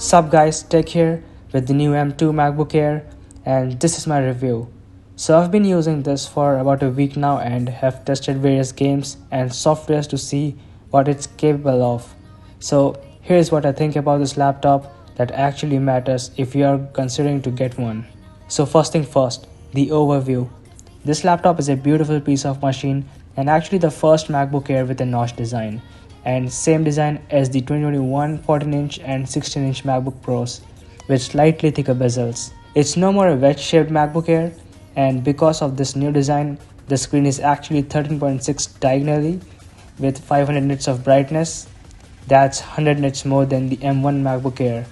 Sup guys, Tech here with the new M2 MacBook Air, and this is my review. So I've been using this for about a week now and have tested various games and softwares to see what it's capable of. So here's what I think about this laptop that actually matters if you are considering to get one. So first thing first, the overview. This laptop is a beautiful piece of machine and actually the first MacBook Air with a notch design, and same design as the 2021 14-inch and 16-inch MacBook Pros with slightly thicker bezels. It's no more a wedge-shaped MacBook Air, and because of this new design, the screen is actually 13.6 diagonally with 500 nits of brightness. That's 100 nits more than the M1 MacBook Air.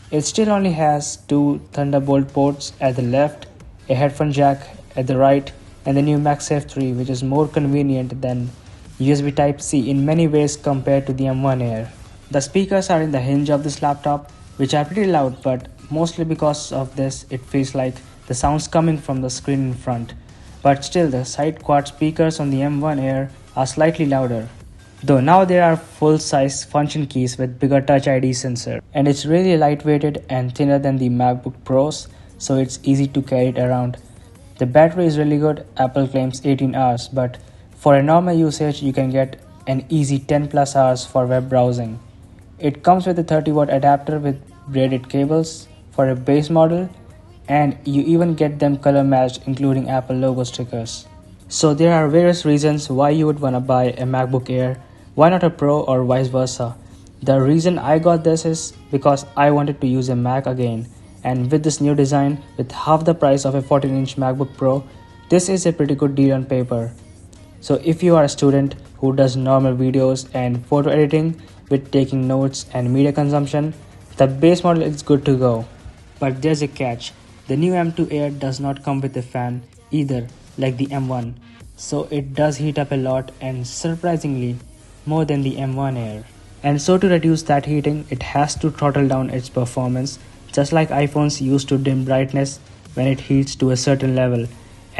It still only has two Thunderbolt ports at the left, a headphone jack at the right, and the new MagSafe 3, which is more convenient than USB Type-C in many ways compared to the M1 Air. The speakers are in the hinge of this laptop, which are pretty loud, but mostly because of this it feels like the sound's coming from the screen in front. But still, the side quad speakers on the M1 Air are slightly louder. Though now there are full-size function keys with bigger Touch ID sensor, and it's really lightweighted and thinner than the MacBook Pros, so it's easy to carry it around. The battery is really good. Apple claims 18 hours, but for a normal usage you can get an easy 10 plus hours for web browsing. It comes with a 30-watt adapter with braided cables for a base model, and you even get them color matched including Apple logo stickers. So there are various reasons why you would want to buy a MacBook Air. Why not a Pro or vice versa? The reason I got this is because I wanted to use a Mac again, and with this new design with half the price of a 14-inch MacBook Pro, this is a pretty good deal on paper. So if you are a student who does normal videos and photo editing with taking notes and media consumption, the base model is good to go. But there's a catch. The new M2 Air does not come with a fan either like the M1, so it does heat up a lot, and surprisingly more than the M1 Air. And so to reduce that heating, it has to throttle down its performance, just like iPhones used to dim brightness when it heats to a certain level.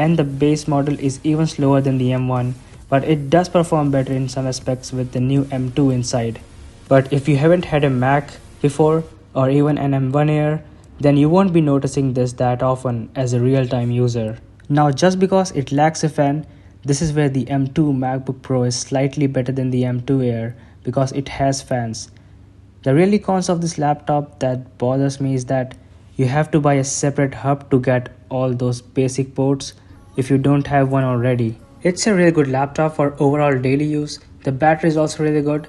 And the base model is even slower than the M1, but it does perform better in some aspects with the new M2 inside. But if you haven't had a Mac before or even an M1 Air, then you won't be noticing this that often as a real-time user. Now just because it lacks a fan, this is where the M2 MacBook Pro is slightly better than the M2 Air because it has fans. The really cons of this laptop that bothers me is that you have to buy a separate hub to get all those basic ports if you don't have one already. It's a really good laptop for overall daily use. The battery is also really good,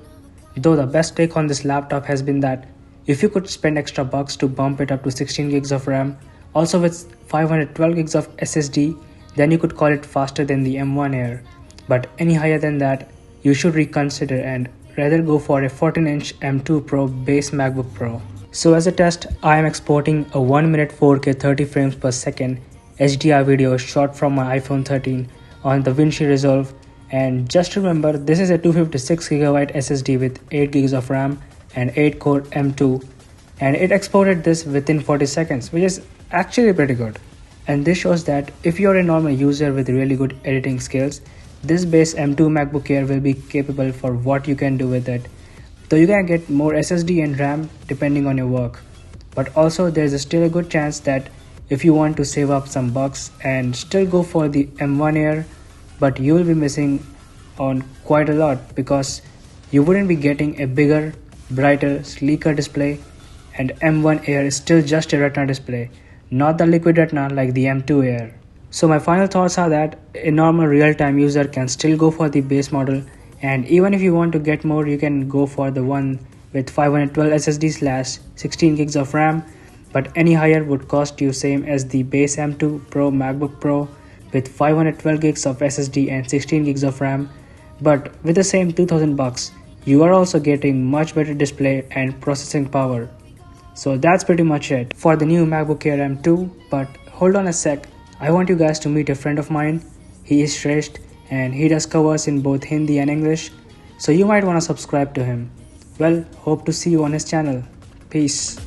though the best take on this laptop has been that if you could spend extra bucks to bump it up to 16 gigs of RAM, also with 512 gigs of SSD, then you could call it faster than the M1 Air. But any higher than that, you should reconsider and rather go for a 14-inch M2 Pro base MacBook Pro. So as a test, I am exporting a 1 minute 4K 30 frames per second HDR video shot from my iPhone 13 on the Vinci Resolve, and just remember this is a 256GB SSD with 8 gigs of RAM and 8 core M2, and it exported this within 40 seconds, which is actually pretty good. And this shows that if you're a normal user with really good editing skills, this base M2 MacBook Air will be capable for what you can do with it, though you can get more SSD and RAM depending on your work. But also there's still a good chance that if you want to save up some bucks and still go for the M1 Air, but you will be missing on quite a lot because you wouldn't be getting a bigger, brighter, sleeker display, and M1 Air is still just a Retina display, not the liquid Retina like the M2 Air. So my final thoughts are that a normal real-time user can still go for the base model, and even if you want to get more, you can go for the one with 512 SSD / 16 gigs of RAM, but any higher would cost you same as the base M2 Pro MacBook Pro with 512 gigs of SSD and 16 gigs of RAM. But with the same 2000 bucks, you are also getting much better display and processing power. So that's pretty much it for the new MacBook Air M2. But hold on a sec, I want you guys to meet a friend of mine. He is Shresth and he does covers in both Hindi and English, so you might want to subscribe to him. Well, hope to see you on his channel. Peace.